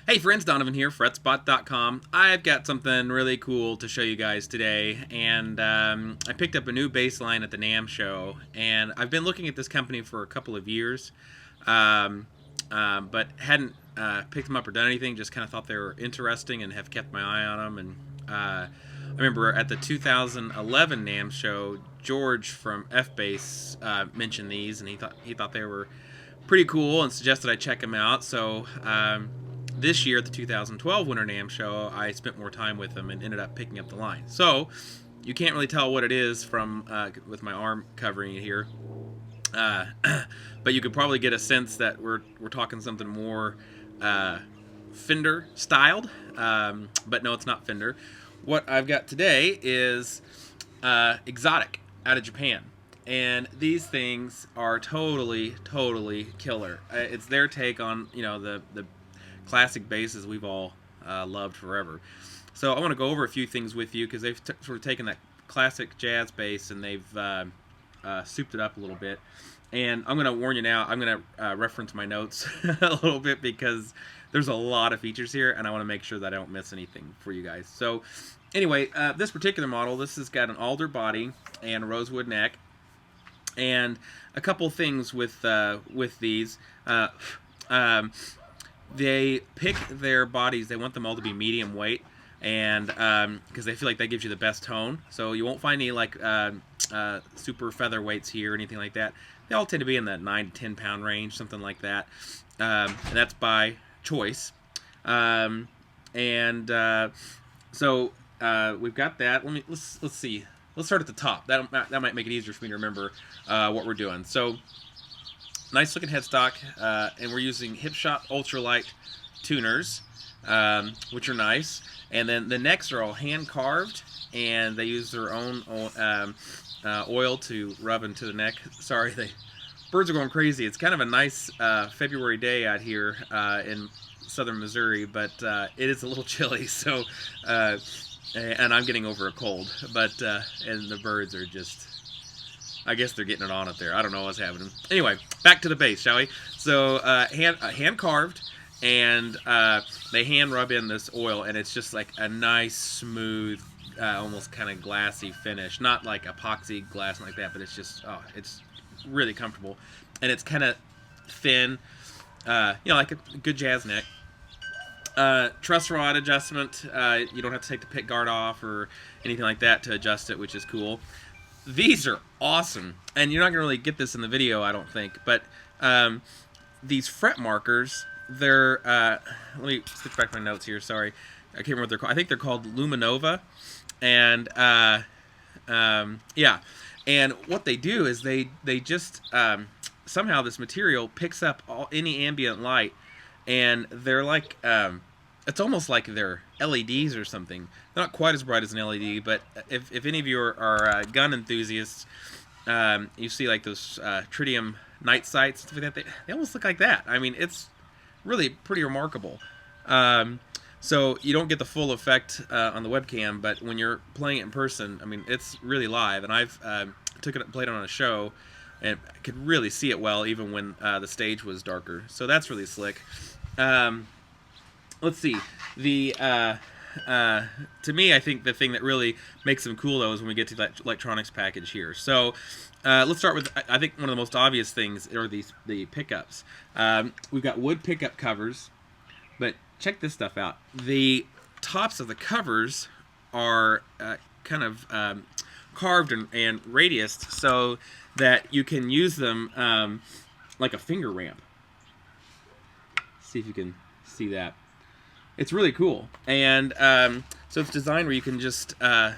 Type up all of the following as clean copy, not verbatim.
Hey friends, Donovan here, FretSpot.com. I've got something really cool to show you guys today, and I picked up a new bass line at the NAMM show, and I've been looking at this company for a couple of years, but hadn't picked them up or done anything, just kind of thought they were interesting and have kept my eye on them. And I remember at the 2011 NAMM show, George from F-Bass mentioned these, and he thought they were pretty cool and suggested I check them out. So this year at the 2012 Winter NAMM show, I spent more time with them and ended up picking up the line. So you can't really tell what it is from with my arm covering it here, but you could probably get a sense that we're talking something more Fender styled, but no, it's not Fender. What I've got today is Xotic out of Japan. And these things are totally killer. It's their take on, the classic basses we've all loved forever. So I want to go over a few things with you because they've sort of taken that classic jazz bass and they've souped it up a little bit. And I'm going to warn you now, I'm going to reference my notes a little bit because there's a lot of features here and I want to make sure that I don't miss anything for you guys. So anyway, this particular model, this has got an Alder body and a rosewood neck. And a couple things with these, they pick their bodies. They want them all to be medium weight, and because they feel like that gives you the best tone. So you won't find any like super featherweights here or anything like that. They all tend to be in that 9 to 10 pound range, something like that, and that's by choice. So we've got that. Let's see. Let's start at the top. That might make it easier for me to remember what we're doing. So, nice looking headstock, and we're using Hipshot ultralight tuners, which are nice. And then the necks are all hand carved, and they use their own oil to rub into the neck. Sorry, the birds are going crazy. It's kind of a nice February day out here in southern Missouri, but it is a little chilly. So. And I'm getting over a cold, but and the birds are just, I guess they're getting it on up there. I don't know what's happening. Anyway, back to the bass, shall we? So hand carved, and they hand rub in this oil, and it's just like a nice, smooth, almost kind of glassy finish. Not like epoxy glass like that, but it's just, it's really comfortable, and it's kind of thin, like a good jazz neck. Truss rod adjustment, you don't have to take the pick guard off or anything like that to adjust it, which is cool. These are awesome, and you're not going to really get this in the video, I don't think, but these fret markers, they're, let me switch back my notes here, sorry, I can't remember what they're called. I think they're called Luminova, and yeah, and what they do is they just, somehow this material picks up any ambient light, and they're like, it's almost like they're LEDs or something. They're not quite as bright as an LED, but if any of you are gun enthusiasts, you see like those tritium night sights, stuff like that, they almost look like that. I mean, it's really pretty remarkable. So you don't get the full effect on the webcam, but when you're playing it in person, I mean, it's really live. And I've played it on a show, and I could really see it well even when the stage was darker. So that's really slick. Let's see. To me, I think the thing that really makes them cool, though, is when we get to that electronics package here. So let's start with, I think, one of the most obvious things are the pickups. We've got wood pickup covers, but check this stuff out. The tops of the covers are kind of carved and radiused so that you can use them like a finger ramp. See if you can see that. It's really cool. And so it's designed where you can just put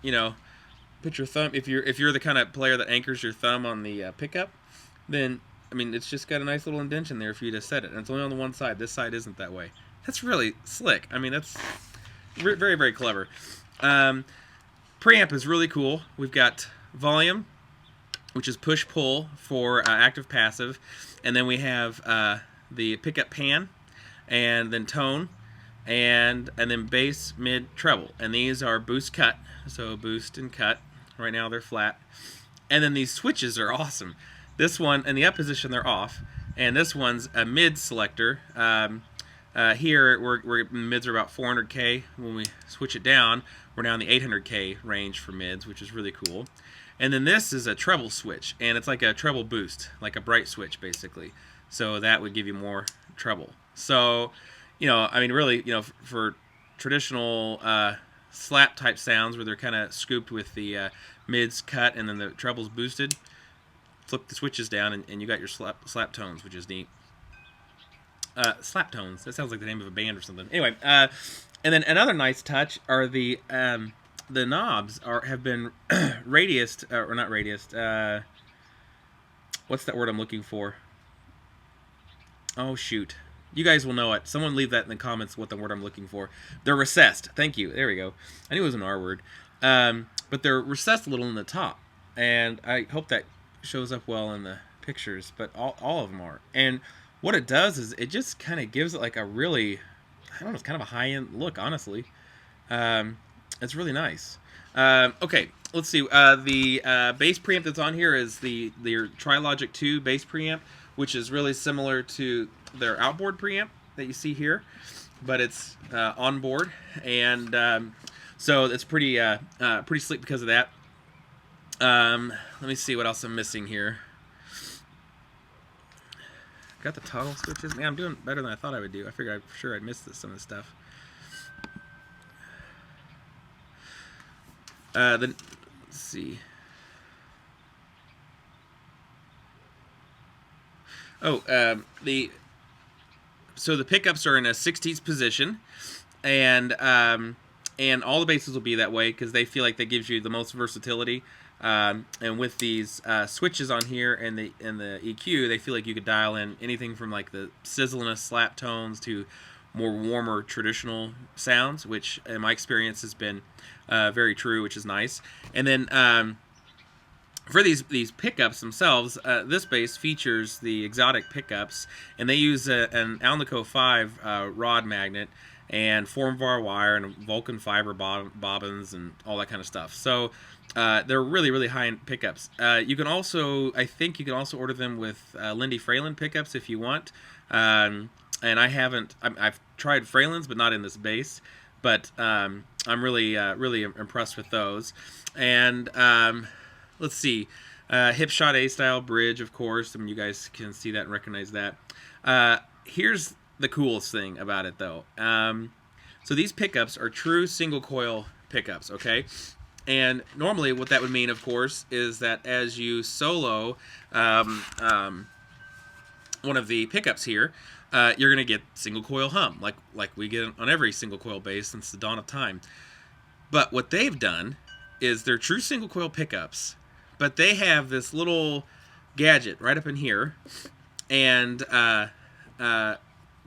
your thumb, if you're the kind of player that anchors your thumb on the pickup, then I mean it's just got a nice little indentation there for you to set it, and it's only on the one side. This side isn't that way. That's really slick. I mean, that's very clever. Preamp is really cool. We've got volume, which is push-pull for active passive, and then we have the pickup pan, and then tone, and then bass, mid, treble. And these are boost cut, so boost and cut. Right now they're flat. And then these switches are awesome. This one, in the up position, they're off, and this one's a mid selector. here we're mids are about 400K. When we switch it down, we're now in the 800K range for mids, which is really cool. And then this is a treble switch, and it's like a treble boost, like a bright switch basically. So that would give you more treble. So, I mean, really, for traditional slap type sounds where they're kind of scooped with the mids cut and then the trebles boosted, flip the switches down and you got your slap tones, which is neat. Slap tones. That sounds like the name of a band or something. Anyway, and then another nice touch are the knobs have been radiused, or not radiused. What's that word I'm looking for? Oh shoot. You guys will know it. Someone leave that in the comments what the word I'm looking for. They're recessed. Thank you. There we go. I knew it was an R word. But they're recessed a little in the top. And I hope that shows up well in the pictures. But all of them are. And what it does is it just kind of gives it like a really, I don't know, it's kind of a high-end look, honestly. It's really nice. Okay, let's see. The bass preamp that's on here is the Trilogic 2 bass preamp, which is really similar to their outboard preamp that you see here, but it's onboard, and so it's pretty sleek because of that. Let me see what else I'm missing here. Got the toggle switches. Man, I'm doing better than I thought I would do. I figured for sure I'd miss some of this stuff. Then let's see. Oh, so the pickups are in a 60s position, and all the basses will be that way because they feel like that gives you the most versatility. And with these switches on here and the EQ, they feel like you could dial in anything from like the sizzliness slap tones to more warmer traditional sounds, which in my experience has been very true, which is nice. And then for these pickups themselves, this bass features the Xotic pickups, and they use an Alnico 5 rod magnet and 4-bar wire and Vulcan fiber bobbins and all that kind of stuff. So they're really, really high-end pickups. You can also, I think you can also order them with Lindy Fralin pickups if you want. And I've tried Fralins, but not in this bass. But I'm really, really impressed with those. And let's see, Hipshot A-style bridge, of course. I mean, you guys can see that and recognize that. Here's the coolest thing about it, though. So these pickups are true single coil pickups, okay? And normally what that would mean, of course, is that as you solo one of the pickups here, you're going to get single coil hum, like we get on every single coil bass since the dawn of time. But what they've done is they're true single coil pickups, but they have this little gadget right up in here, and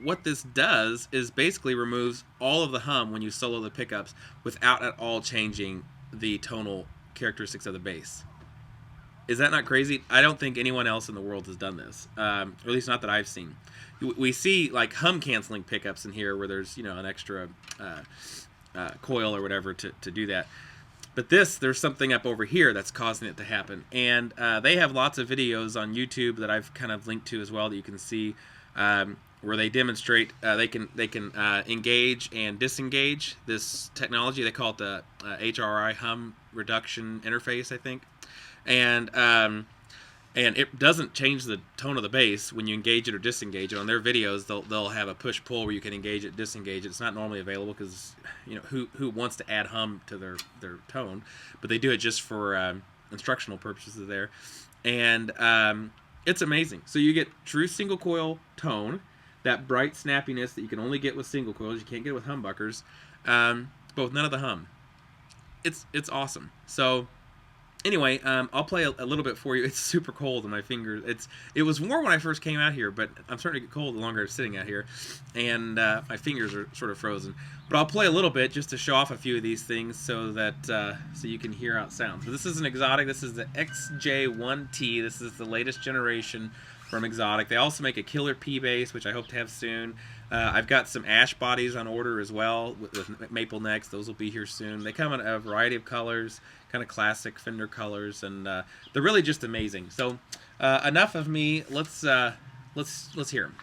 what this does is basically removes all of the hum when you solo the pickups without at all changing the tonal characteristics of the bass. Is that not crazy? I don't think anyone else in the world has done this, or at least not that I've seen. We see like hum canceling pickups in here where there's an extra coil or whatever to do that. But there's something up over here that's causing it to happen. And they have lots of videos on YouTube that I've kind of linked to as well that you can see where they demonstrate they can engage and disengage this technology. They call it the HRI hum reduction interface, I think. And it doesn't change the tone of the bass when you engage it or disengage it. On their videos, they'll have a push-pull where you can engage it, disengage it. It's not normally available because who wants to add hum to their tone, but they do it just for instructional purposes there, and it's amazing. So you get true single coil tone, that bright snappiness that you can only get with single coils. You can't get it with humbuckers, but with none of the hum. It's awesome. So. Anyway, I'll play a little bit for you. It's super cold in my fingers. It was warm when I first came out here, but I'm starting to get cold the longer I'm sitting out here, and my fingers are sort of frozen. But I'll play a little bit just to show off a few of these things so that so you can hear how it sounds. So this is an Xotic. This is the XJ-1T. This is the latest generation from Xotic. They also make a killer P bass, which I hope to have soon. I've got some ash bodies on order as well with maple necks. Those will be here soon. They come in a variety of colors, kind of classic Fender colors, and they're really just amazing. So enough of me. Let's hear them.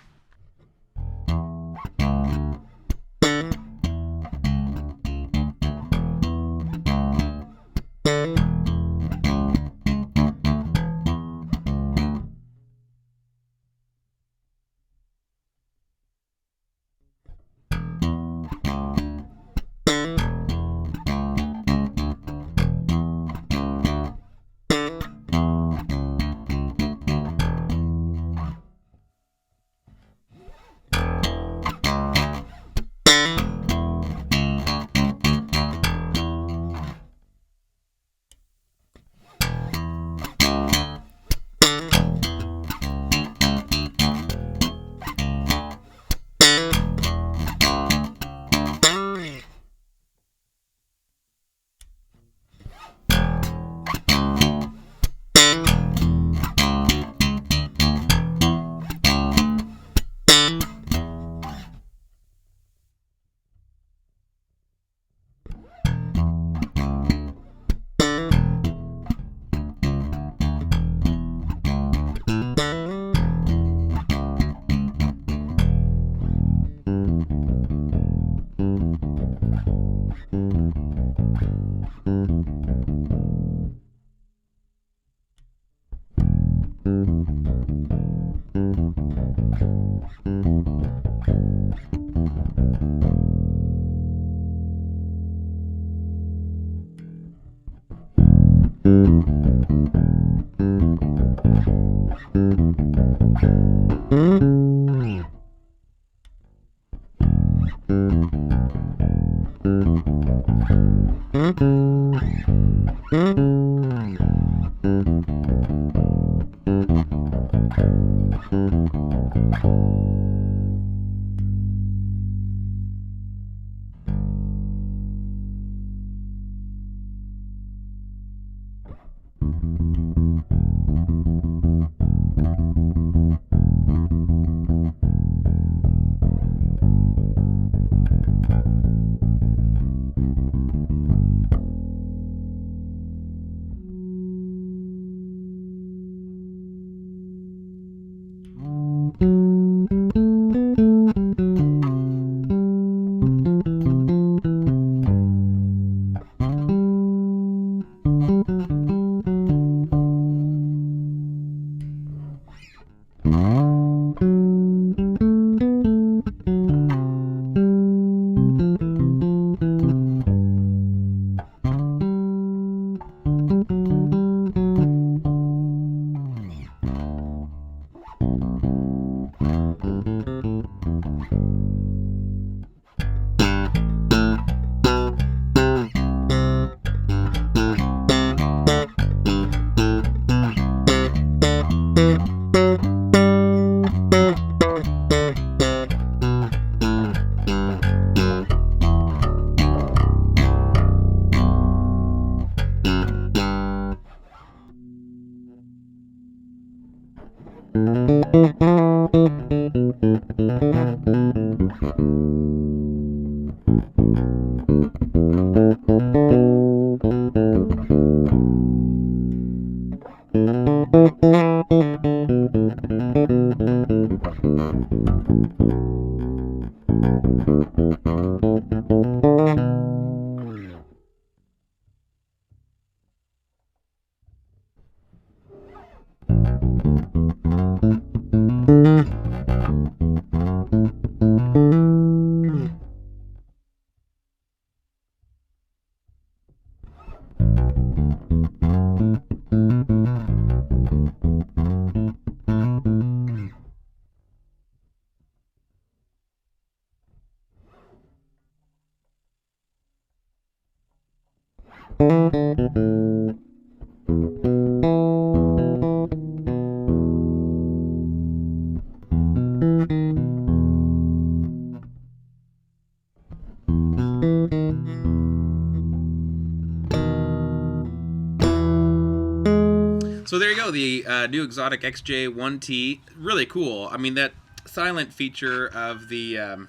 So there you go, the new Xotic XJ-1T. Really cool. I mean, that silent feature of the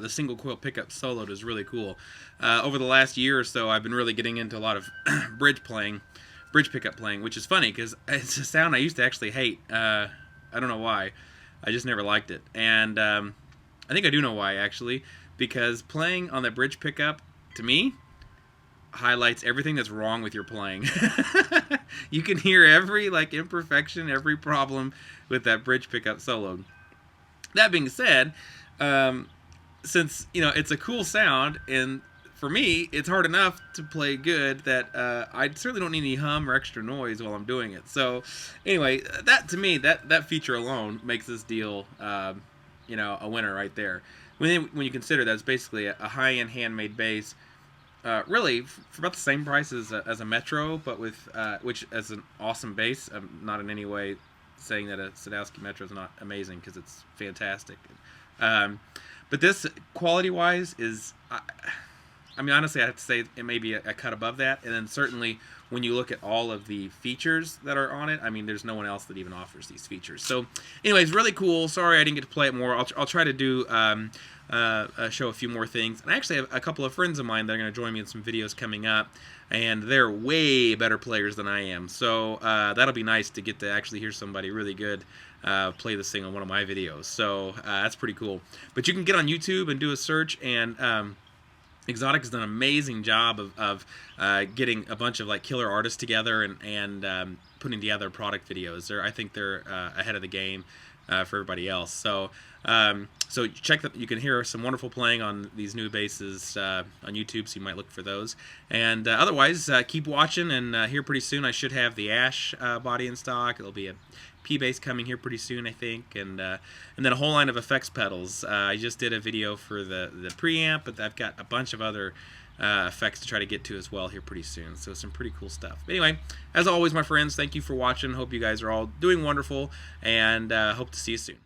single coil pickup soloed is really cool. Over the last year or so, I've been really getting into a lot of bridge pickup playing, which is funny because it's a sound I used to actually hate. I don't know why. I just never liked it. And I think I do know why, actually, because playing on that bridge pickup, to me, highlights everything that's wrong with your playing. You can hear every imperfection, every problem with that bridge pickup solo. That being said, since it's a cool sound, and for me it's hard enough to play good that I certainly don't need any hum or extra noise while I'm doing it. So anyway, that to me, that feature alone makes this deal a winner right there. When you consider that it's basically a high-end handmade bass, really for about the same price as a Metro, but with which as an awesome bass. I'm not in any way saying that a Sadowski Metro is not amazing, because it's fantastic. But this, quality-wise, is, I mean, honestly, I have to say it may be a cut above that. And then certainly when you look at all of the features that are on it, I mean, there's no one else that even offers these features. So anyways, really cool. Sorry I didn't get to play it more. I'll try to do show a few more things. And I actually have a couple of friends of mine that are going to join me in some videos coming up, and they're way better players than I am. So that'll be nice to get to actually hear somebody really good play this thing on one of my videos. So that's pretty cool. But you can get on YouTube and do a search, and Xotic has done an amazing job of getting a bunch of killer artists together and putting together product videos. I think they're ahead of the game. for everybody else. So so check that. You can hear some wonderful playing on these new basses on YouTube, so you might look for those. And otherwise, keep watching, and here pretty soon I should have the Ash body in stock. It'll be a P bass coming here pretty soon, I think, and then a whole line of effects pedals. I just did a video for the preamp, but I've got a bunch of other effects to try to get to as well here pretty soon. So some pretty cool stuff. But anyway, as always, my friends, thank you for watching. Hope you guys are all doing wonderful, and hope to see you soon.